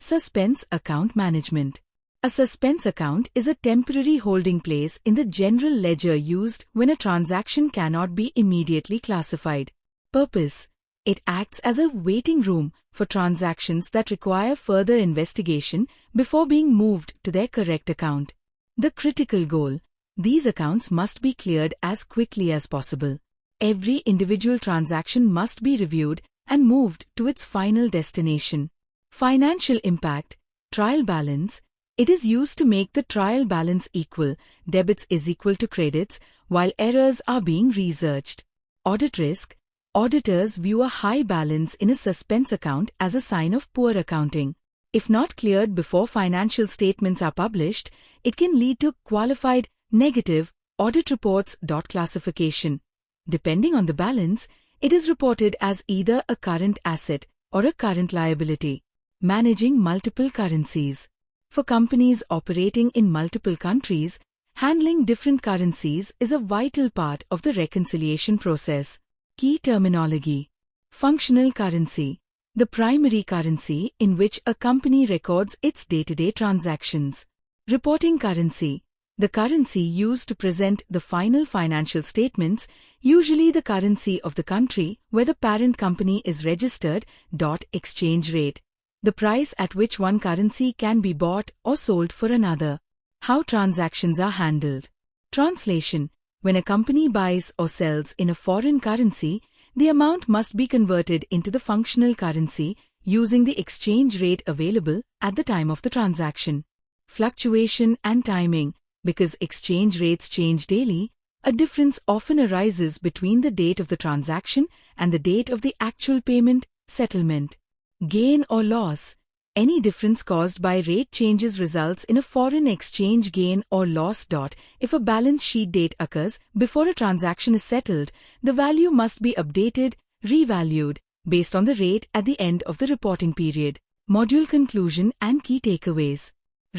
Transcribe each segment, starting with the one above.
Suspense account management. A suspense account is a temporary holding place in the general ledger used when a transaction cannot be immediately classified. Purpose: it acts as a waiting room for transactions that require further investigation before being moved to their correct account. The critical goal: these accounts must be cleared as quickly as possible. Every individual transaction must be reviewed and moved to its final destination. Financial impact: trial balance. It is used to make the trial balance equal, debits is equal to credits, while errors are being researched. Audit risk: auditors view a high balance in a suspense account as a sign of poor accounting. If not cleared before financial statements are published, it can lead to qualified negative audit reports. Classification: depending on the balance, it is reported as either a current asset or a current liability. Managing multiple currencies. For companies operating in multiple countries, handling different currencies is a vital part of the reconciliation process. Key terminology: functional currency, the primary currency in which a company records its day-to-day transactions. Reporting currency, the currency used to present the final financial statements, usually the currency of the country where the parent company is registered. Exchange rate, the price at which one currency can be bought or sold for another. How transactions are handled. Translation: when a company buys or sells in a foreign currency, the amount must be converted into the functional currency using the exchange rate available at the time of the transaction. Fluctuation and timing: because exchange rates change daily, a difference often arises between the date of the transaction and the date of the actual payment, settlement. Gain or loss: any difference caused by rate changes results in a foreign exchange gain or loss. If a balance sheet date occurs before a transaction is settled, the value must be updated, revalued, based on the rate at the end of the reporting period. Module conclusion and key takeaways.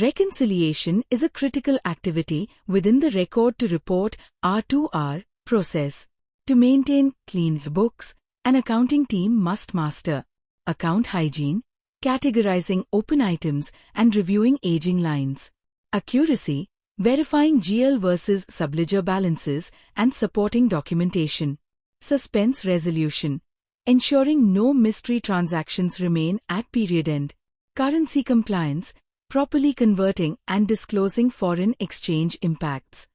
Reconciliation is a critical activity within the record to report R2R process. To maintain clean books, an accounting team must master account hygiene, categorizing open items and reviewing aging lines. Accuracy, verifying GL versus subledger balances and supporting documentation. Suspense resolution, ensuring no mystery transactions remain at period end. Currency compliance, properly converting and disclosing foreign exchange impacts.